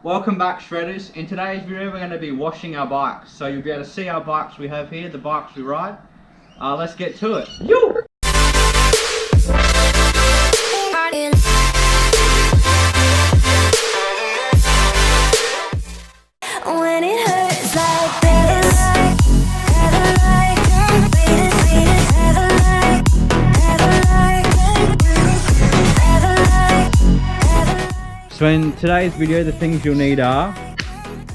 Welcome back, shredders. In today's video we're going to be washing our bikes, so you'll be able to see our bikes we have here, the bikes we ride. Let's get to it. Yo! When it hurts like this, So in today's video the things you'll need are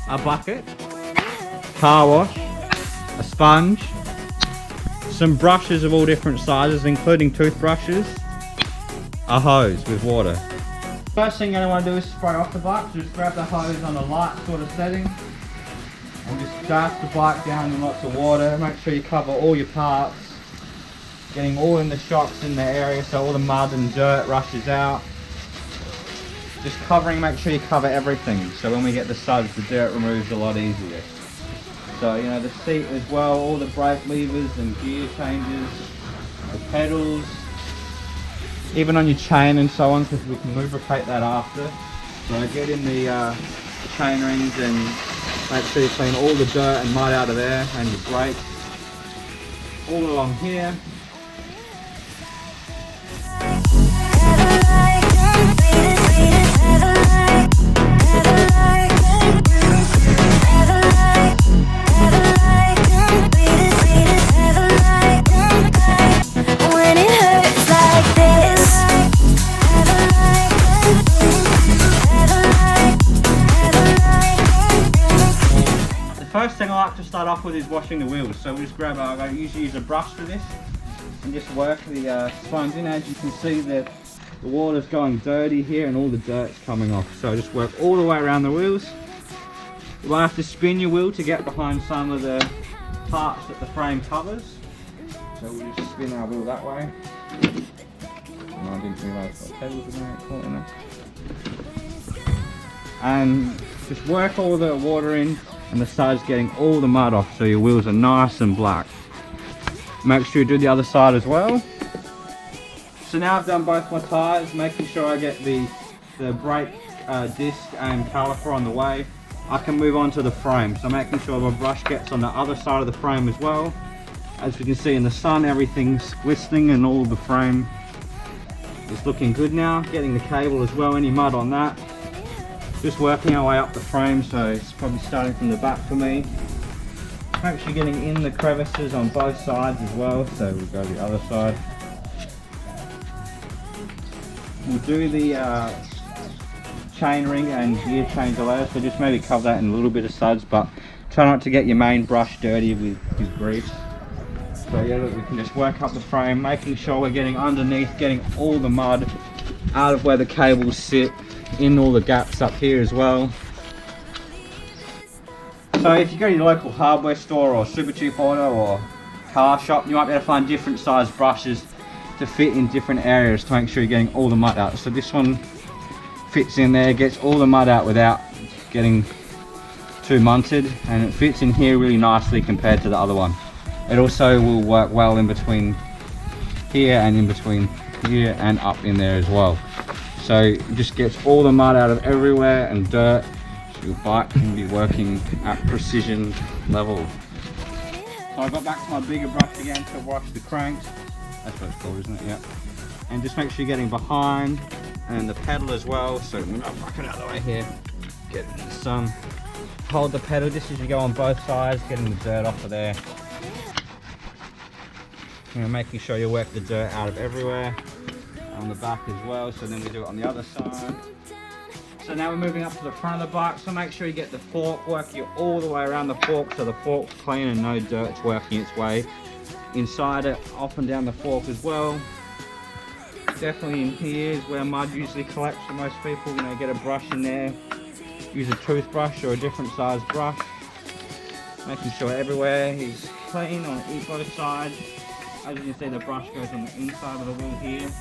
a bucket, car wash, a sponge, some brushes of all different sizes including toothbrushes, a hose with water. First thing you're going to want to do is spray off the bike, so just grab the hose on a light sort of setting and just dash the bike down in lots of water. Make sure you cover all your parts, getting all in the shocks in the area so all the mud and dirt rushes out. Just covering, make sure you cover everything so when we get the suds the dirt removes a lot easier. So you know, the seat as well, all the brake levers and gear changes, the pedals, even on your chain and so on, because we can lubricate that after. So get in the chain rings and make sure you clean all the dirt and mud out of there, and your brakes all along here. First thing I like to start off with is washing the wheels. So we just grab I usually use a brush for this and just work the sponge in. As you can see, the water's going dirty here and all the dirt's coming off. So I just work all the way around the wheels. You will have to spin your wheel to get behind some of the parts that the frame covers. So we'll just spin our wheel that way. And I didn't realise what pedals were caught in there. And just work all the water in, and the side's getting all the mud off so your wheels are nice and black. Make sure you do the other side as well. So now I've done both my tyres, making sure I get the brake disc and caliper on the way. I can move on to the frame, so making sure my brush gets on the other side of the frame as well. As we can see in the sun, everything's glistening and all the frame is looking good now. Getting the cable as well, any mud on that. Just working our way up the frame, so it's probably starting from the back for me. Make sure you're getting in the crevices on both sides as well, so we'll go the other side. We'll do the chain ring and gear change later, so just maybe cover that in a little bit of suds, but try not to get your main brush dirty with grease. So yeah, look, we can just work up the frame, making sure we're getting underneath, getting all the mud out of where the cables sit, in all the gaps up here as well. So if you go to your local hardware store or Super Cheap Auto or car shop, you might be able to find different size brushes to fit in different areas to make sure you're getting all the mud out. So this one fits in there, gets all the mud out without getting too munted, and it fits in here really nicely compared to the other one. It also will work well in between here and in between here and up in there as well. So it just gets all the mud out of everywhere and dirt, so your bike can be working at precision level. So I got back to my bigger brush again to wash the cranks. That's what it's called, isn't it? Yeah. And just make sure you're getting behind and the pedal as well. So I'm gonna fuck it out of the way here. Get in the sun. Hold the pedal just as you go on both sides, getting the dirt off of there. You know, making sure you work the dirt out of everywhere. On the back as well, so then we do it on the other side. So now we're moving up to the front of the bike, so make sure you get the fork, work you all the way around the fork so the fork's clean and no dirt's working its way inside it, up and down the fork as well. Definitely in here is where mud usually collects for most people. You know, get a brush in there, use a toothbrush or a different size brush, making sure everywhere is clean on both sides. As you can see, the brush goes on the inside of the wheel here.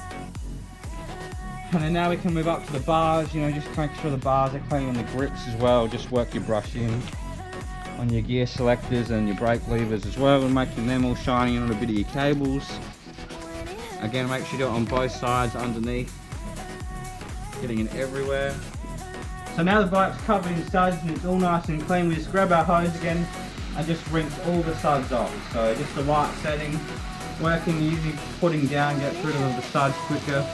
And then now we can move up to the bars, you know, just make sure the bars are clean and the grips as well. Just work your brush in on your gear selectors and your brake levers as well, and making them all shiny on a bit of your cables. Again, make sure you do it on both sides underneath, getting in everywhere. So now the bike's covered in suds and it's all nice and clean, we just grab our hose again and just rinse all the suds off. So just the right setting, working easy, putting down gets rid of the suds quicker.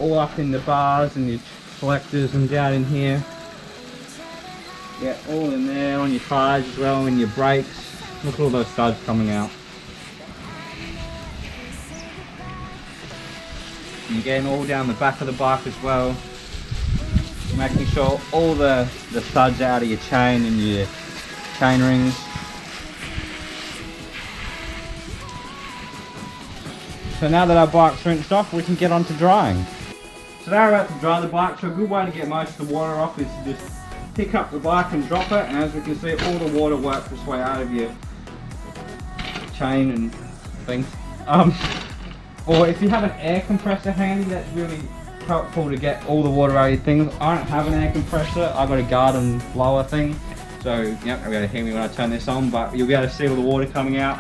All up in the bars and your selectors and down in here. Yeah, all in there on your tyres as well and your brakes. Look at all those suds coming out. And you're getting all down the back of the bike as well. Making sure all the suds out of your chain and your chain rings. So now that our bike's rinsed off, we can get on to drying. So now we're about to dry the bike, so a good way to get most of the water off is to just pick up the bike and drop it, and as we can see, all the water works its way out of your chain and things. Or if you have an air compressor handy, that's really helpful to get all the water out of your things. I don't have an air compressor, I've got a garden blower thing, so yep, you'll be able to hear me when I turn this on, but you'll be able to see all the water coming out.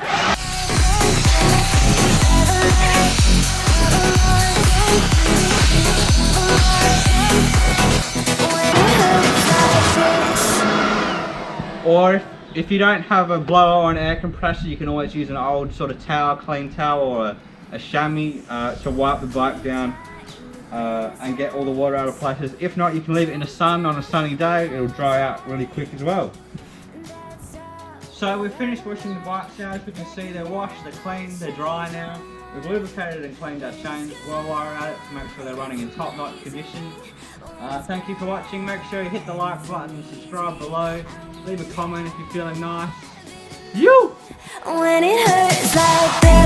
Or if you don't have a blower or an air compressor, you can always use an old sort of towel, clean towel, or a chamois to wipe the bike down and get all the water out of places. If not, you can leave it in the sun on a sunny day, it'll dry out really quick as well. So we've finished washing the bikes now. As we can see, they're washed, they're clean, they're dry now. We've lubricated and cleaned our chains while we're at it to make sure they're running in top-notch condition. Thank you for watching. Make sure you hit the like button and subscribe below. Leave a comment if you're feeling nice. You! When it hurts like this.